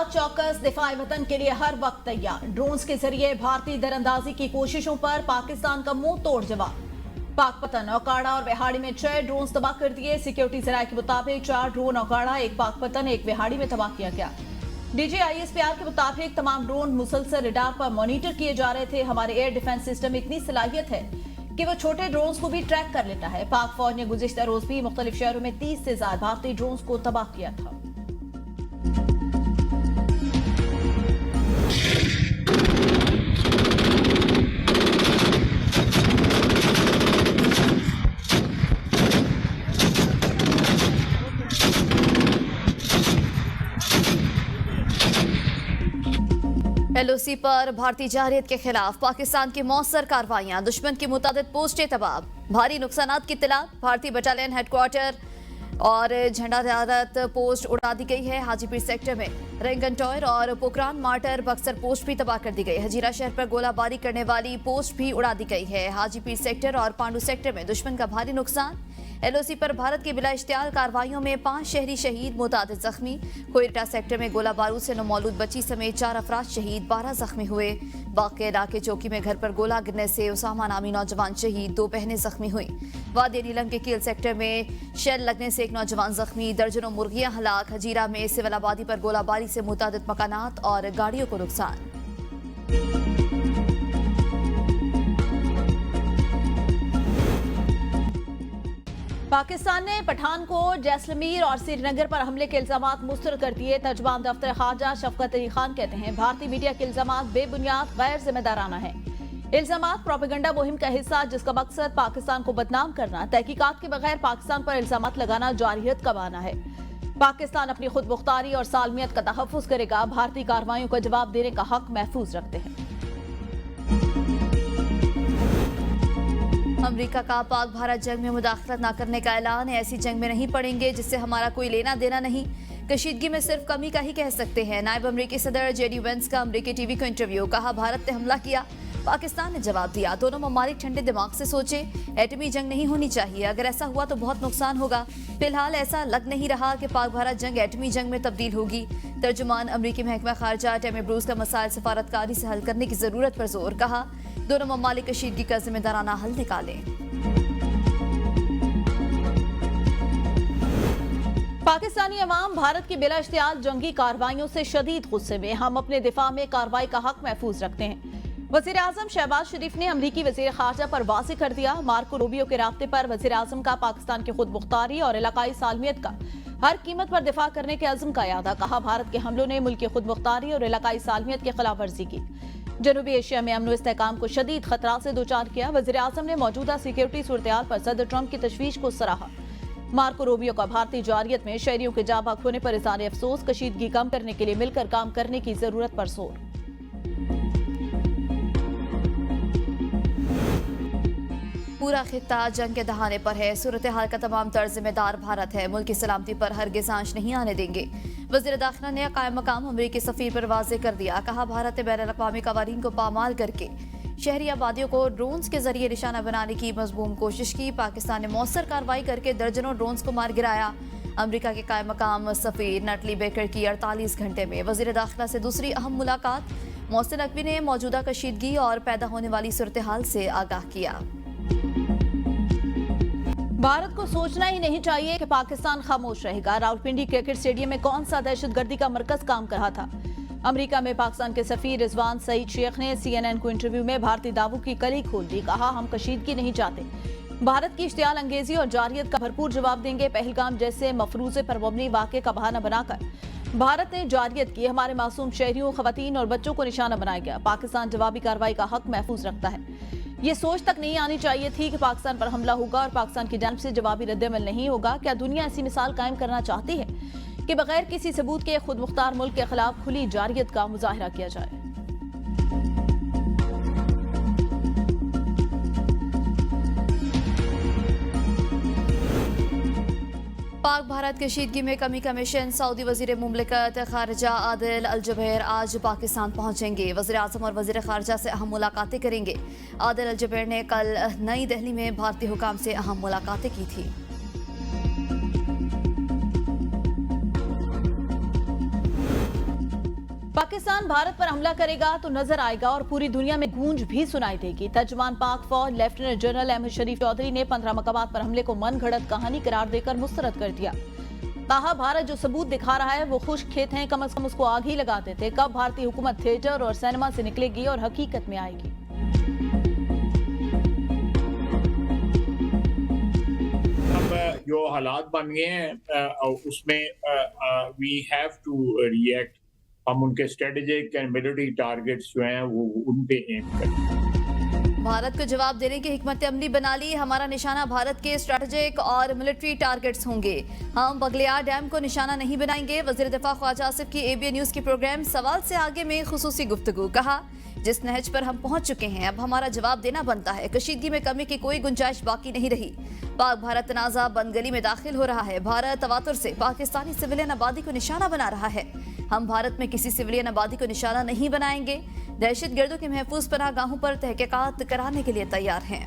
चौकस दिफाई वतन के लिए हर वक्त तैयार। ड्रोन्स के जरिए भारतीय दरअंदाजी की कोशिशों पर पाकिस्तान का मुंह तोड़ जवाब। पाकपतन, औकाड़ा और विहाड़ी में 6 ड्रोन तबाह कर दिए। सिक्योरिटी जराये के मुताबिक 4 ड्रोन औकाड़ा, 1 पाकपतन, 1 विहाड़ी में तबाह किया गया। DGISPR के मुताबिक तमाम ड्रोन मुसलसल रडार पर मॉनिटर किए जा रहे थे। हमारे एयर डिफेंस सिस्टम में इतनी सलाहियत है कि वो छोटे ड्रोन्स को भी ट्रैक कर लेता है। पाक फौज ने गुज़िश्ता रोज भी मुख्तलिफ शहरों में 30 से ज्यादा भारतीय ड्रोन्स को तबाह किया था। LOC पर भारतीय जारहियत के खिलाफ पाकिस्तान की मौसर कार्रवाइयां, दुश्मन की मुतादिद पोस्टें तबाह, भारी नुकसानात की इत्तला। भारतीय बटालियन हेडक्वार्टर और झंडाधारत पोस्ट उड़ा दी गई है। हाजीपीर सेक्टर में रेंगनटोयर और पोखरान मार्टर बक्सर पोस्ट भी तबाह कर दी गई। हजीरा शहर पर गोलाबारी करने वाली पोस्ट भी उड़ा दी गई है। हाजीपीर सेक्टर और पांडू सेक्टर में दुश्मन का भारी नुकसान। LOC पर भारत की बिला इश्तियाल कार्रवाइयों में 5 शहरी शहीद, मुतादिद जख्मी। कोयटा सेक्टर में गोला बारूद से नौमौलूद बच्ची समेत 4 अफराद शहीद, 12 जख्मी हुए। वाक़े इलाके चौकी में घर पर गोला गिरने से उसामा नामी नौजवान शहीद, 2 बहनें जख्मी हुई। वादी नीलम के कील सेक्टर में शेल लगने से 1 नौजवान जख्मी, दर्जनों मुर्गियां हलाक। हजीरा में सिविल आबादी पर गोलाबारी से मुतादिद मकानात और गाड़ियों को नुकसान। पाकिस्तान ने पठानकोट, जैसलमेर और श्रीनगर पर हमले के इल्जामात मुस्तरद कर दिए। तर्जुमान दफ्तर खारजा शफकत अली खान कहते हैं भारतीय मीडिया के इल्जामात बेबुनियाद, गैर जिम्मेदाराना है। इल्जामात प्रोपेगेंडा मुहिम का हिस्सा जिसका मकसद पाकिस्तान को बदनाम करना, तहकीकात के बगैर पाकिस्तान पर इल्जामात लगाना जारहियत का बहाना है। पाकिस्तान अपनी खुद मुख्तारी और सालमियत का तहफ़्फ़ुज़ करेगा। भारतीय कार्रवाइयों का जवाब देने का हक महफूज रखते हैं। अमेरिका का पाक भारत जंग में मुदाखलत न करने का ऐलान। ऐसी जंग में नहीं पड़ेंगे जिससे हमारा कोई लेना देना नहीं। कशीदगी में सिर्फ कमी का ही कह सकते हैं। नायब अमरीकी सदर JD वेंस का अमरीकी TV को इंटरव्यू। कहा भारत ने हमला किया, पाकिस्तान ने जवाब दिया। दोनों ममालिक ठंडे दिमाग से सोचे। एटमी जंग नहीं होनी चाहिए। अगर ऐसा हुआ तो बहुत नुकसान होगा। फिलहाल ऐसा लग नहीं रहा कि पाक भारत जंग एटमी जंग में तब्दील होगी। तर्जुमान अमरीकी महकमा खारजा टेमी ब्रूस का मसाइल सफारतकारी से हल करने की जरूरत पर जोर। कहा दोनों ममालिक कशीदगी का जिम्मेदाराना हल निकालें। पाकिस्तानी अवाम भारत की बिला इश्तियाल जंगी कार्रवाइयों से शदीद गुस्से में। हम अपने दिफा में कार्रवाई का हक महफूज रखते हैं। वज़ीर आज़म शहबाज शरीफ ने अमरीकी वज़ीर खारजा पर वाज़ेह कर दिया। मार्को रूबियो के राब्ते पर वज़ीर आज़म का पाकिस्तान की खुद मुख्तारी और इलाकाई सालमियत का हर कीमत पर दिफा करने के अज़्म का यादा। कहा भारत के हमलों ने मुल्क की खुद मुख्तारी और इलाकाई सालमियत की खिलाफ वर्जी की, जनूबी एशिया में अमन व इस्तेहकाम को शदीद खतरा से दो चार किया। वज़ीर आज़म ने मौजूदा सिक्योरिटी सूरत पर सदर ट्रंप की तशवीश को सराहा। मार्को रूबियो का भारतीय जारहियत में शहरियों के जा भाग होने पर इज़हार अफसोस। कशीदगी कम करने के लिए मिलकर काम करने की जरूरत पर जोर। पूरा खित्ता जंग के दहाने पर है। सूरत हाल का तमाम तर जिम्मेदार भारत है। मुल्क की सलामती पर हरगिज़ आंच नहीं आने देंगे। वज़ीर दाखिला ने कायम मकाम अमरीकी सफ़ीर पर वाज़ेह कर दिया। कहा भारत ने बैनुल-अक़वामी क़वानीन को पामाल करके शहरी आबादियों को ड्रोन्स के जरिए निशाना बनाने की मज़मूम कोशिश की। पाकिस्तान ने मौसर कार्रवाई करके दर्जनों ड्रोन्स को मार गिराया। अमरीका के कायम मकाम सफ़ीर नटली बेकर की 48 घंटे में वज़ीर दाखिला से दूसरी अहम मुलाकात। मोहसिन नकवी ने मौजूदा कशीदगी और पैदा होने वाली सूरत हाल से आगाह किया। भारत को सोचना ही नहीं चाहिए कि पाकिस्तान खामोश रहेगा। रावलपिंडी क्रिकेट स्टेडियम में कौन सा दहशतगर्दी का मरकज काम कर रहा था। अमेरिका में पाकिस्तान के सफीर रिजवान सईद शेख ने CNN को इंटरव्यू में भारतीय दावों की कली खोल दी। कहा हम कशीदगी नहीं चाहते, भारत की इश्तियाल अंगेजी और जारहियत का भरपूर जवाब देंगे। पहलगाम जैसे मफरूजे पर मबनी वाक़े का बहाना बनाकर भारत ने जारहियत की। हमारे मासूम शहरियों, खवातीन और बच्चों को निशाना बनाया गया। पाकिस्तान जवाबी कार्रवाई का हक महफूज रखता है। ये सोच तक नहीं आनी चाहिए थी कि पाकिस्तान पर हमला होगा और पाकिस्तान की जानिब से जवाबी रद्द-ए-अमल नहीं होगा। क्या दुनिया ऐसी मिसाल कायम करना चाहती है कि बगैर किसी सबूत के खुद मुख्तार मुल्क के खिलाफ खुली जारहियत का मुजाहरा किया जाए। पाक भारत कशीदगी में कमी का मिशन। सऊदी वजीर मुमलिकत खारजा आदिल अल जुबैर आज पाकिस्तान पहुंचेंगे। वज़ीर आज़म और वज़ीर खारजा से अहम मुलाकातें करेंगे। आदिल अल जुबैर ने कल नई दिल्ली में भारतीय हुकाम से अहम मुलाकातें की थी। पाकिस्तान भारत पर हमला करेगा तो नजर आएगा और पूरी दुनिया में गूंज भी सुनाई देगी। तर्जमान पाक फौज लेफ्टिनेंट जनरल अहमद शरीफ चौधरी ने 15 मकामात पर हमले को मनगढ़ंत कहानी करार देकर मुस्तरद कर दिया। कहा, भारत जो सबूत दिखा रहा है वो खुश खेत हैं, कम से कम उसको आग ही लगा देते। कब भारतीय हुकूमत थिएटर और सिनेमा से निकलेगी और हकीकत में आएगी। अब जो हालात बन गए हैं उसमें वी हैव टू रिएक्ट। हम उनके स्ट्रेटेजिक एंड मिलिट्री टारगेट्स जो हैं वो उन पे एम करें। भारत को जवाब देने की हिकमत अमली बना ली। हमारा निशाना भारत के स्ट्रेटेजिक और मिलिट्री टारगेट्स होंगे। हम बगलियार डैम को निशाना नहीं बनाएंगे। वज़ीर दिफा ख्वाजा आसिफ की ABN न्यूज़ की प्रोग्राम सवाल से आगे में खुसूसी गुफ्तगू। कहा, जिस नहज पर हम पहुंच चुके हैं अब हमारा जवाब देना बनता है। कशीदगी में कमी की कोई गुंजाइश बाकी नहीं रही। पाक भारत तनाज़ा बंदगली में दाखिल हो रहा है। भारत तवातुर से पाकिस्तानी सिविलियन आबादी को निशाना बना रहा है। हम भारत में किसी सिविलियन आबादी को निशाना नहीं बनाएंगे। दहशतगर्दों के महफूज पनाहगाहों पर तहकीकात कराने के लिए तैयार हैं।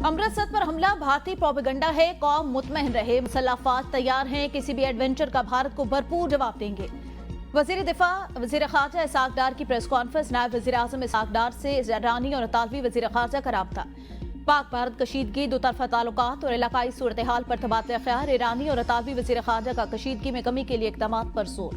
अमृतसर पर हमला भारतीय प्रोपेगेंडा है। कौम मुतमईन रहे, मुसल्लह अफवाज तैयार हैं, किसी भी एडवेंचर का भारत को भरपूर जवाब देंगे। वजीर दिफा वजीर खारजा इसाक डार की प्रेस कॉन्फ्रेंस। नायब वजीर आजम इसाक डार से ईरानी और इतालवी वजीर खारजा का राब्ता। पाक भारत कशीदगी, दो तरफा ताल्लुकात और इलाकाई सूरत हाल पर तबादला ख्याल। ईरानी और इतालवी वजीर खारजा का कशीदगी में कमी के लिए इक़दामात पर जोर।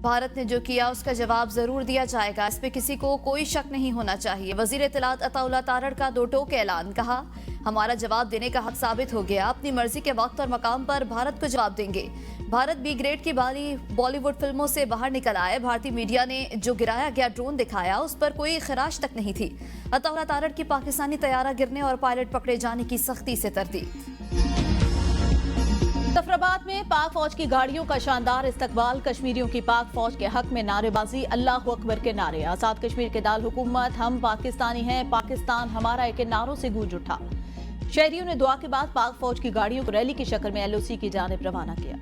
भारत ने जो किया उसका जवाब जरूर दिया जाएगा, इसमें किसी को कोई शक नहीं होना चाहिए। वजीर इत्तलात अताउल्लाह तारड़ का दो टोक ऐलान। कहा, हमारा जवाब देने का हक साबित हो गया। अपनी मर्जी के वक्त और मकाम पर भारत को जवाब देंगे। भारत बी ग्रेड की बारी बॉलीवुड फिल्मों से बाहर निकल आए। भारतीय मीडिया ने जो गिराया गया ड्रोन दिखाया उस पर कोई खराश तक नहीं थी। अताउल्लाह तारड़ की पाकिस्तानी तैयारा गिरने और पायलट पकड़े जाने की सख्ती से तरदीद। जफराबाद में पाक फौज की गाड़ियों का शानदार इस्तकबाल। कश्मीरियों की पाक फौज के हक में नारेबाजी, अल्लाह अकबर के नारे। आजाद कश्मीर के दाल हुकूमत हम पाकिस्तानी हैं, पाकिस्तान हमारा है के नारों से गूंज उठा। शहरियों ने दुआ के बाद पाक फौज की गाड़ियों को रैली की शक्ल में LOC की जानिब रवाना किया।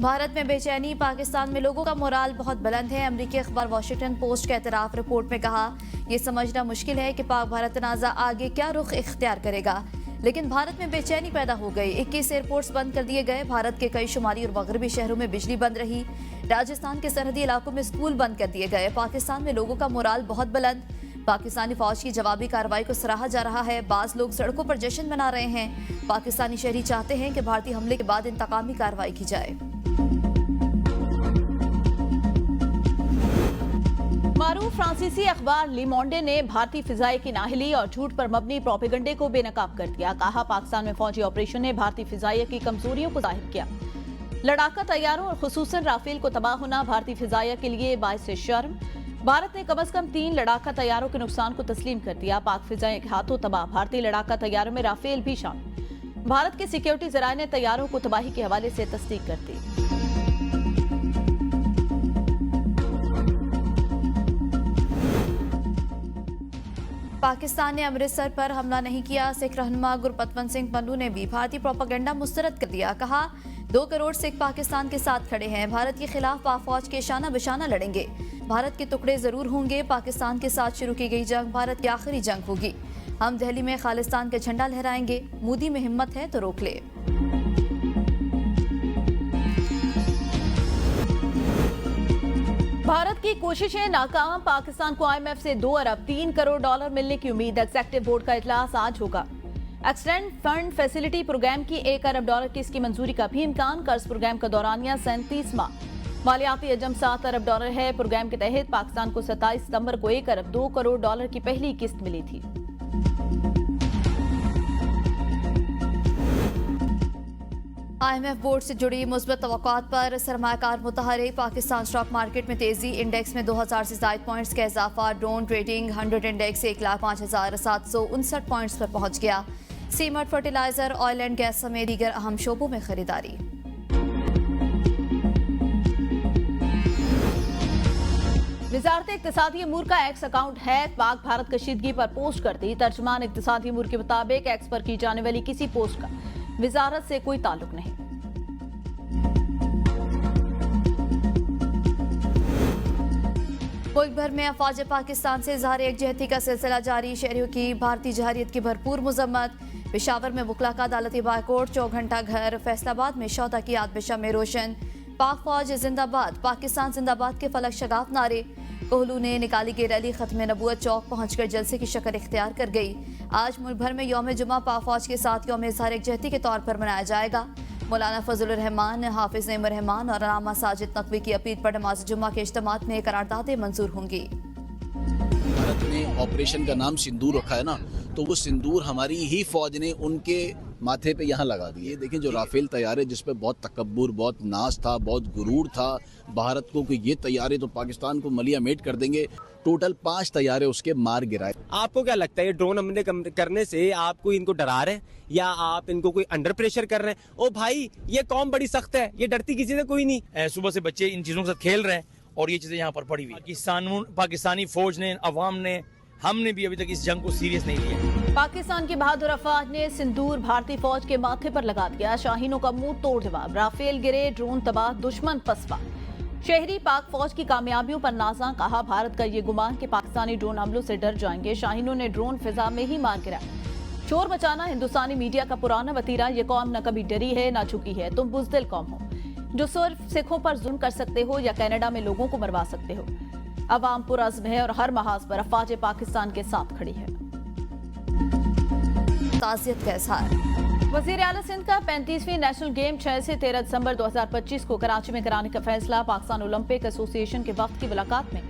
भारत में बेचैनी, पाकिस्तान में लोगों का मोराल बहुत बुलंद है। अमेरिकी अखबार वॉशिंगटन पोस्ट के एतराफ रिपोर्ट में कहा, यह समझना मुश्किल है कि पाक भारत तनाज़ा आगे क्या रुख इख्तियार करेगा, लेकिन भारत में बेचैनी पैदा हो गई। 21 एयरपोर्ट्स बंद कर दिए गए। भारत के कई शुमाली और मगरबी शहरों में बिजली बंद रही। राजस्थान के सरहदी इलाकों में स्कूल बंद कर दिए गए। पाकिस्तान में लोगों का मोराल बहुत बुलंद। पाकिस्तानी फौज की जवाबी कार्रवाई को सराहा जा रहा है। बाज लोग सड़कों पर जश्न मना रहे हैं। पाकिस्तानी शहरी चाहते हैं कि भारतीय हमले के बाद इंतकामी कार्रवाई की जाए। मारूफ फ्रांसीसी अखबार ली मोंडे ने भारतीय फिजाई की नाहली और झूठ पर मबनी प्रोपेगेंडे को बेनकाब कर दिया। कहा, पाकिस्तान में फौजी ऑपरेशन ने भारतीय फिजाइया की कमजोरियों को जाहिर किया। लड़ाका तैयारों और खुसूसन राफेल को तबाह होना भारतीय फिजाइया के लिए बाइस शर्म। भारत ने कम से कम 3 लड़ाका तैयारों के नुकसान को तस्लीम कर दिया। पाक फिजाइया के हाथों तबाह। भारतीय लड़ाका तैयारों में राफेल भी शामिल। भारत के सिक्योरिटी जराये ने तैयारों को तबाही के हवाले से तस्दीक कर दी। पाकिस्तान ने अमृतसर पर हमला नहीं किया। सिख रहनुमा गुरपतवंत सिंह पन्नू ने भी भारतीय प्रोपेगेंडा मुस्तरद कर दिया। कहा, 2 करोड़ सिख पाकिस्तान के साथ खड़े हैं। भारत के खिलाफ पाक फौज के शाना बशाना लड़ेंगे। भारत के टुकड़े जरूर होंगे। पाकिस्तान के साथ शुरू की गई जंग भारत की आखिरी जंग होगी। हम दिल्ली में खालिस्तान का झंडा लहराएंगे। मोदी में हिम्मत है तो रोक ले। भारत की कोशिशें नाकाम। पाकिस्तान को IMF से 2 अरब 3 करोड़ डॉलर मिलने की उम्मीद। एग्जीक्यूटिव बोर्ड का इजलास आज होगा। एक्सटेंड फंड फैसिलिटी प्रोग्राम की 1 अरब डॉलर की इसकी मंजूरी का भी इम्कान। कर्ज प्रोग्राम का दौरानिया 37 माह। मालियाती अजम 7 अरब डॉलर है। प्रोग्राम के तहत पाकिस्तान को 27 सितंबर को 1 अरब 2 करोड़ डॉलर की पहली किस्त मिली थी। IMF बोर्ड से जुड़ी मुस्बत तवक्कुआत पर सरमायाकार मुतहरिक। पाकिस्तान स्टॉक मार्केट में तेजी। इंडेक्स में 2000 से ज्यादा पॉइंट्स का इजाफा। ड्रोन ट्रेडिंग 100 इंडेक्स 1,05,759 पॉइंट्स पर पहुंच गया। Cement, fertiliser, oil and gas समेत दीगर अहम शोबों में खरीदारी। वजारत इक्तिसादी अमूर का एक्स अकाउंट है। पाक भारत कशीदगी पर पोस्ट कर दी। तर्जमान इक्तिसादी अमूर के मुताबिक एक्स पर की जाने वाली किसी पोस्ट का वजारत से कोई ताल्लुक नहीं। मुल्क भर में अफवाज पाकिस्तान से इजहार एकजहती का सिलसिला जारी। शहरियों की भारतीय जहरियत की भरपूर मजम्मत। पेशावर में मुकला का अदालती बायकोट, 4 घंटा घर। फैसलाबाद में शौदा की आतबिशा में रोशन। पाक फौज जिंदाबाद, पाकिस्तान जिंदाबाद के फलक शगाफ नारे। कोहलू ने निकाली गई रैली खत्म नबूवत चौक पहुंचकर जलसे की शक्ल इख्तियार कर गई। आज मुल्क भर में यौम जुमा पाक फौज के साथ यौम इजहार एकजहती के तौर पर मनाया जाएगा। मौलाना फजलुर रहमान, हाफिज नईम रहमान और अलामा साजिद नकवी की अपील पर नमाज जुमा के इज्तिमात में करारदादें मंजूर होंगी। भारत ने ऑपरेशन का नाम सिंदूर रखा है ना, तो वो सिंदूर हमारी ही फौज ने उनके माथे पे यहाँ लगा दिए। देखें जो राफेल तैयारे जिस पे बहुत तकब्बुर, बहुत नाज था, बहुत गुरूर था भारत को कि ये तैयारे तो पाकिस्तान को मलिया मेट कर देंगे, टोटल 5 तैयारे उसके मार गिराए। आपको क्या लगता है ये ड्रोन हमले करने से आपको इनको डरा रहे हैं या आप इनको कोई अंडर प्रेशर कर रहे हैं? ओ भाई, ये कौम बड़ी सख्त है, ये डरती किसी से कोई नहीं। सुबह से बच्चे इन चीजों के साथ खेल रहे हैं और ये चीजें यहाँ पर पड़ी हुई। पाकिस्तानी फौज ने, अवाम ने, हमने भी अभी तक इस जंग को सीरियस नहीं लिया। पाकिस्तान के बहादुर अफवाज ने सिंदूर भारतीय फौज के माथे पर लगा दिया। शाहीनों का मुंह तोड़ जवाब। राफेल गिरे, ड्रोन तबाह, दुश्मन पसपा। शहरी पाक फौज की कामयाबियों पर नाज़ा। कहा भारत का ये गुमान कि पाकिस्तानी ड्रोन हमलों से डर जाएंगे। शाहीनों ने ड्रोन फिजा में ही मार गिरा। शोर मचाना हिंदुस्तानी मीडिया का पुराना वतीरा। ये कौम न कभी डरी है न झुकी है। तुम बुज़दिल कौम हो जो सिर्फ सिखों पर जुल्म कर सकते हो या कनाडा में लोगों को मरवा सकते हो। अवाम पुरअज़्म है और हर महाज पर अफवाज पाकिस्तान के साथ खड़ी है। ताज़ियत का इज़हार। वज़ीर आला सिंध का 35वीं नेशनल गेम 6 से 13 दिसंबर 2025 को कराची में कराने का फैसला। पाकिस्तान ओलंपिक एसोसिएशन के वक्त की मुलाकात में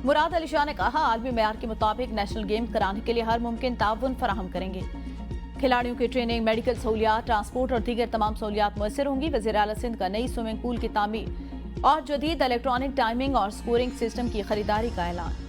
मुराद अली शाह ने कहा, आलमी मेयार के मुताबिक नेशनल गेम कराने के लिए हर मुमकिन ताउन फराहम करेंगे। खिलाड़ियों की ट्रेनिंग, मेडिकल सहूलियात, ट्रांसपोर्ट और दीगर तमाम सहूलियात मुयसर होंगी। वज़ीर आला सिंध का नई स्विमिंग पूल की तामीर और जदीद इलेक्ट्रॉनिक टाइमिंग और स्कोरिंग सिस्टम की खरीदारी का ऐलान।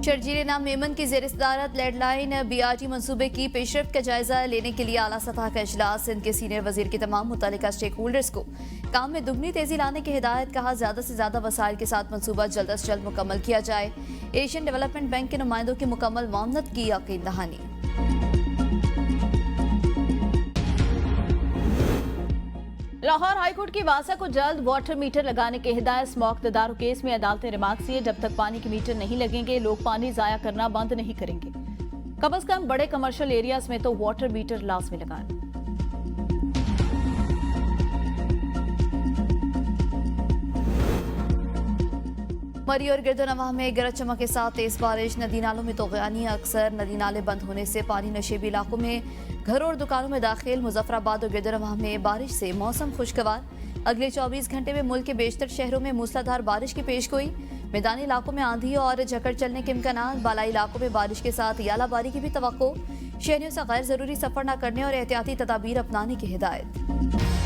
शर्जील नाम मेमन की ज़ेर सदारत लैंडलाइन BRT मंसूबे की पेशरफ्त का जायजा लेने के लिए आला सतह का इजलास। सिंध के सीनियर वजीर की तमाम मुतल्लिका स्टेक होल्डर्स को काम में दुगनी तेजी लाने की हिदायत। कहा, ज्यादा से ज्यादा वसाइल के साथ मंसूबा जल्द अज जल्द मुकम्मल किया जाए। एशियन डेवलपमेंट बैंक के नुमाइंदों की मुकम्मल मामनत की यकीन दहानी। लाहौर हाईकोर्ट की वासा को जल्द वाटर मीटर लगाने की हिदायत। स्मॉग तदारुक केस में अदालतें रिमार्क दिए, जब तक पानी के मीटर नहीं लगेंगे लोग पानी जाया करना बंद नहीं करेंगे। कम से कम बड़े कमर्शियल एरियाज में तो वाटर मीटर लाजमी लगाएं। मरी और गिरदोनवाह में गरज चमक के साथ तेज बारिश। नदी नालों में तोग़यानी। अक्सर नदी नाले बंद होने से पानी नशेबी इलाकों में घरों और दुकानों में दाखिल। मुजफ्फराबाद और गिरदोनवाह में बारिश से मौसम खुशगवार। अगले 24 घंटे में मुल्क के बेशतर शहरों में मूसलाधार बारिश की पेशगोई। मैदानी इलाकों में आंधी और झकड़ चलने के इम्कान। बालाई इलाकों में बारिश के साथ यालाबारी की भी तवक्को। शहरियों से गैर जरूरी सफर न करने और एहतियाती तदाबीर अपनाने की हिदायत।